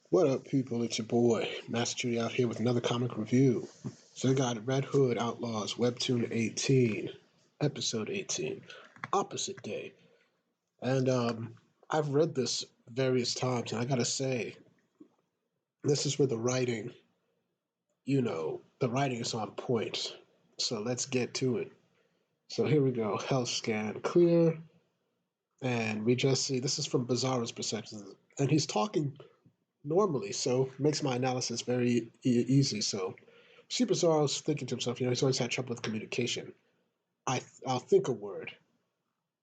What up, people? It's your boy, Master Judy, out here with another comic review. So we got Red Hood Outlaws, Webtoon 18, Episode 18, Opposite Day. And I've read this various times, and I gotta say, this is where the writing is on point. So let's get to it. So here we go. Health scan clear, and we just see this is from Bizzaro's perspective, and he's talking normally, so makes my analysis very easy. So see, Bizarro's thinking to himself, he's always had trouble with communication. I'll think a word,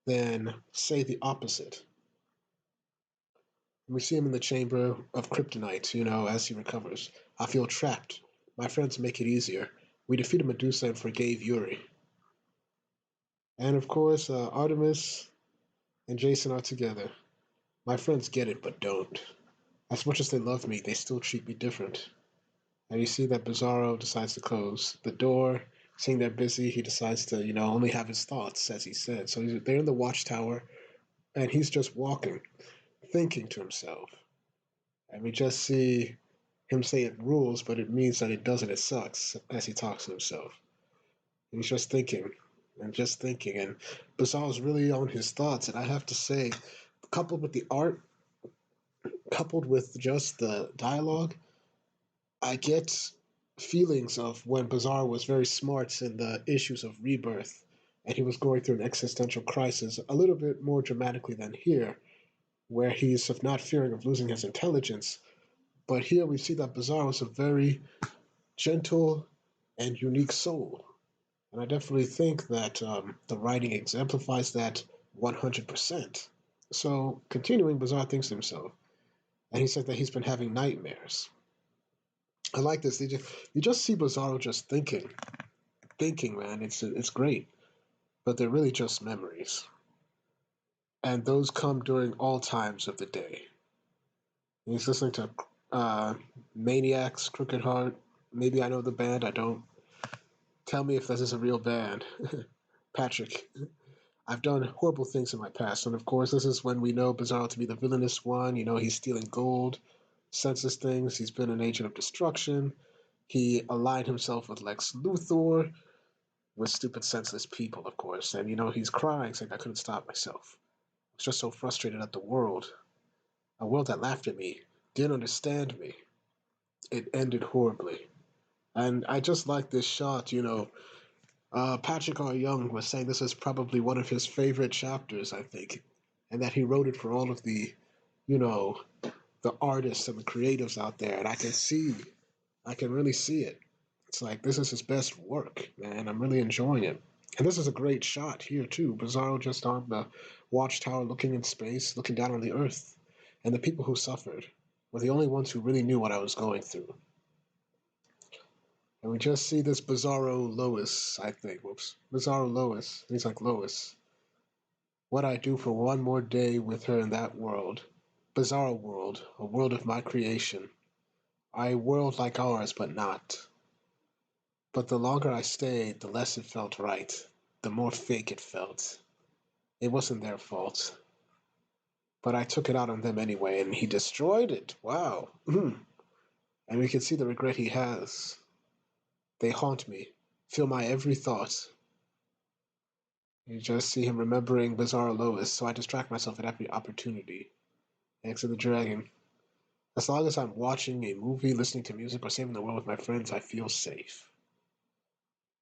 then say the opposite. And we see him in the chamber of kryptonite, as he recovers. I feel trapped. My friends make it easier. We defeated Medusa and forgave Yuri. And of course, Artemis and Jason are together. My friends get it, but don't. As much as they love me, they still treat me different. And you see that Bizzaro decides to close the door. Seeing they're busy, he decides to, only have his thoughts, as he said. So they're in the watchtower, and he's just walking, thinking to himself. And we just see him say it rules, but it means that it doesn't, it sucks, as he talks to himself. And he's just thinking, and just thinking. And Bizzaro's really on his thoughts, and I have to say, coupled with the art, coupled with just the dialogue, I get feelings of when Bizzaro was very smart in the issues of rebirth, and he was going through an existential crisis a little bit more dramatically than here, where he's of not fearing of losing his intelligence. But here we see that Bizzaro is a very gentle and unique soul. And I definitely think that the writing exemplifies that 100%. So, continuing, Bizzaro thinks to himself, and he said that he's been having nightmares. I like this. You just see Bizzaro just thinking, man. It's great, but they're really just memories, and those come during all times of the day. He's listening to Maniacs, Crooked Heart. Maybe I know the band. I don't. Tell me if this is a real band, Patrick. I've done horrible things in my past, and of course, this is when we know Bizzaro to be the villainous one. He's stealing gold, senseless things. He's been an agent of destruction. He aligned himself with Lex Luthor, with stupid, senseless people, of course. And he's crying, saying, I couldn't stop myself. I was just so frustrated at the world. A world that laughed at me, didn't understand me. It ended horribly. And I just like this shot, Patrick R. Young was saying this is probably one of his favorite chapters, I think. And that he wrote it for all of you know, the artists and the creatives out there. And I can really see it. It's like this is his best work, man. I'm really enjoying it. And this is a great shot here too. Bizzaro just on the watchtower looking in space, looking down on the earth. And the people who suffered were the only ones who really knew what I was going through. And we just see this Bizzaro Lois, I think. Whoops. Bizzaro Lois. He's like, Lois, what I do for one more day with her in that world. Bizzaro world, a world of my creation. A world like ours, but not. But the longer I stayed, the less it felt right, the more fake it felt. It wasn't their fault. But I took it out on them anyway, and he destroyed it. Wow. And we can see the regret he has. They haunt me, fill my every thought. You just see him remembering Bizzaro Lois, so I distract myself at every opportunity. Thanks to the dragon. As long as I'm watching a movie, listening to music, or saving the world with my friends, I feel safe.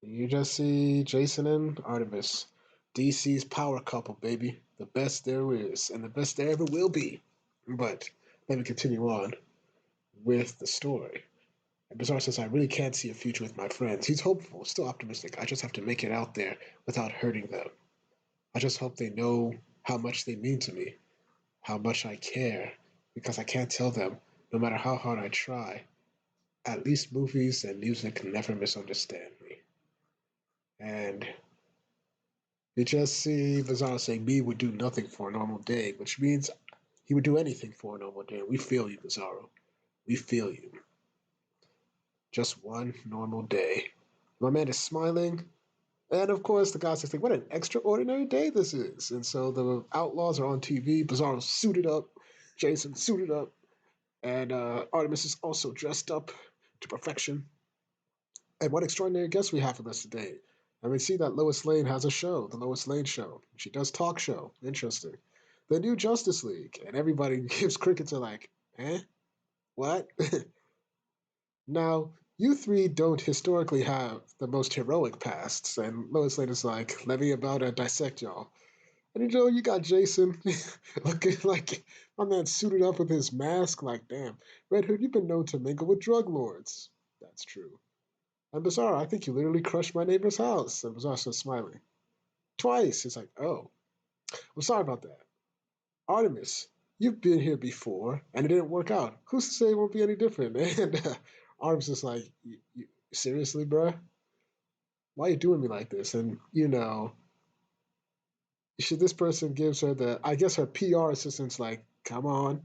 You just see Jason and Artemis. DC's power couple, baby. The best there is, and the best there ever will be. But let me continue on with the story. And Bizarre says, I really can't see a future with my friends. He's hopeful, still optimistic. I just have to make it out there without hurting them. I just hope they know how much they mean to me, how much I care, because I can't tell them, no matter how hard I try. At least movies and music can never misunderstand me. And you just see Bizarre saying, me would do nothing for a normal day, which means he would do anything for a normal day. We feel you, Bizzaro. We feel you. Just one normal day. My man is smiling. And of course, the guys are thinking, what an extraordinary day this is. And so the Outlaws are on TV. Bizarro's suited up. Jason suited up, and Artemis is also dressed up to perfection. And what extraordinary guests we have with us today. And we see that Lois Lane has a show, the Lois Lane Show. She does talk show. Interesting. The new Justice League. And everybody gives crickets are like, eh? What? Now, you three don't historically have the most heroic pasts. And Lois Lane is like, let me about to dissect y'all. And you got Jason looking like my man suited up with his mask. Like, damn, Red Hood, you've been known to mingle with drug lords. That's true. And Bizzaro, I think you literally crushed my neighbor's house. And Bizzaro starts smiling. Twice. He's like, oh, I'm sorry about that. Artemis, you've been here before, and it didn't work out. Who's to say it won't be any different? And Artemis is like, seriously, bruh? Why are you doing me like this? And, should this person gives her I guess her PR assistant's like, come on,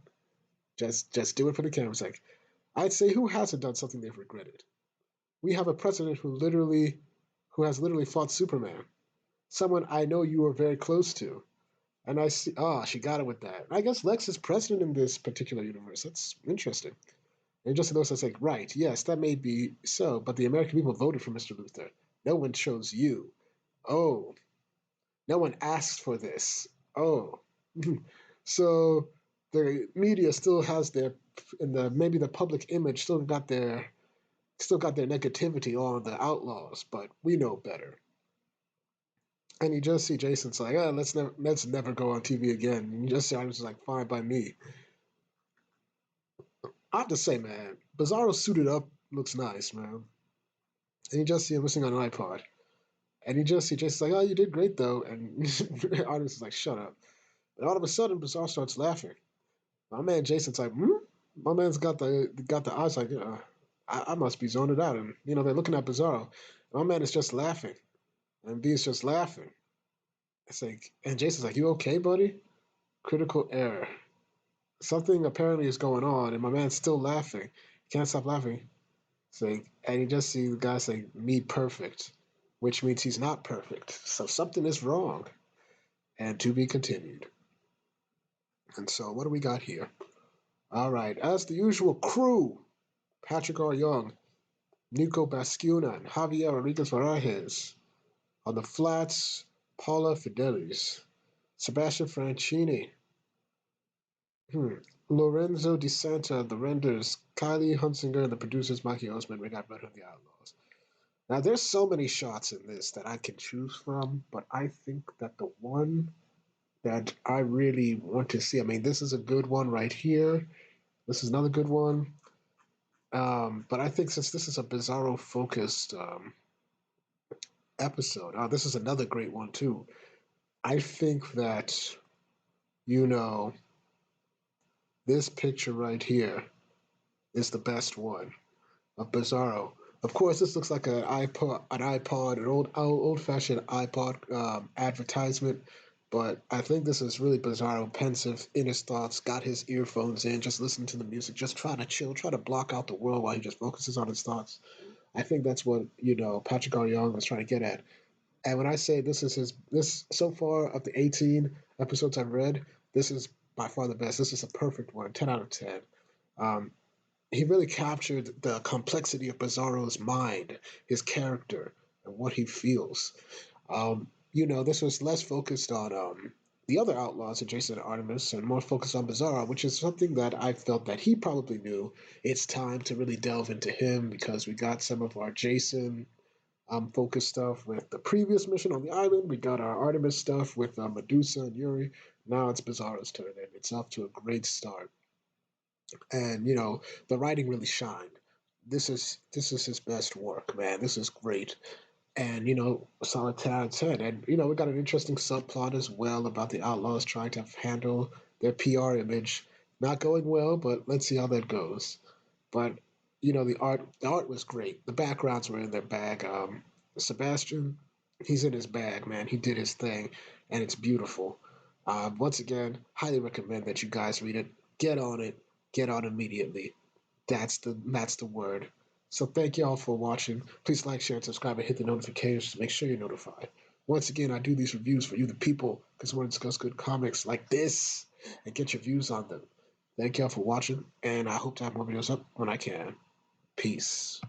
just do it for the cameras. Like, I'd say who hasn't done something they've regretted? We have a president who has literally fought Superman. Someone I know you were very close to. And I see, she got it with that. I guess Lex is president in this particular universe. That's interesting. And just notice, it's like, right, yes, that may be so, but the American people voted for Mr. Luther. No one chose you. Oh, no one asked for this. Oh, so the media still has their, in the maybe the public image still got their negativity on the Outlaws, but we know better. And you just see Jason's like, let's never go on TV again. And you just see Iris is like, fine by me. I have to say, man, Bizzaro suited up looks nice, man. And you just see him listening on an iPod. And you just see Jason's like, oh, you did great though. And Iris is like, shut up. And all of a sudden, Bizzaro starts laughing. My man Jason's like, hmm? My man's got the eyes like, I must be zoned out. And they're looking at Bizzaro. My man is just laughing. And B's just laughing. It's like, and Jason's like, you okay, buddy? Critical error. Something apparently is going on, and my man's still laughing. He can't stop laughing. It's like, and you just see the guy saying, me perfect, which means he's not perfect. So something is wrong. And to be continued. And so, what do we got here? All right, as the usual crew, Patrick R. Young, Nico Bascuna, and Javier Rodriguez Varajes. On the flats, Paula Fidelis, Sebastian Franchini, Lorenzo Di Santa, the renders, Kylie Hunsinger, and the producers, Mikey Osman, we got Red Hood the Outlaws. Now, there's so many shots in this that I can choose from, but I think that the one that I really want to see, I mean, this is a good one right here. This is another good one. But I think since this is a Bizzaro focused episode, this is another great one too. I think that, you know, this picture right here is the best one of Bizzaro. Of course, this looks like an old-fashioned iPod advertisement. But I think this is really Bizzaro, pensive, in his thoughts, got his earphones in, just listening to the music, just trying to chill, try to block out the world while he just focuses on his thoughts. I think that's what Patrick R. Young was trying to get at. And when I say this so far of the 18 episodes I've read, this is by far the best. This is a perfect one, 10 out of 10. Um, he really captured the complexity of Bizarro's mind, his character, and what he feels. This was less focused on the other outlaws adjacent to Artemis and more focused on Bizzaro, which is something that I felt that he probably knew. It's time to really delve into him because we got some of our Jason focused stuff with the previous mission on the island. We got our Artemis stuff with Medusa and Yuri. Now it's Bizarro's turn, and it's off to a great start. And the writing really shined. This is his best work, man. This is great. And a solid 10 out of 10. And we got an interesting subplot as well about the Outlaws trying to handle their PR image. Not going well, but let's see how that goes. But the art was great. The backgrounds were in their bag. Sebastian, he's in his bag, man. He did his thing, and it's beautiful. Once again, highly recommend that you guys read it. Get on it. Get on immediately. That's the word. So thank you all for watching. Please like, share, and subscribe, and hit the notifications to make sure you're notified. Once again, I do these reviews for you, the people, because I want to discuss good comics like this and get your views on them. Thank y'all for watching, and I hope to have more videos up when I can. Peace.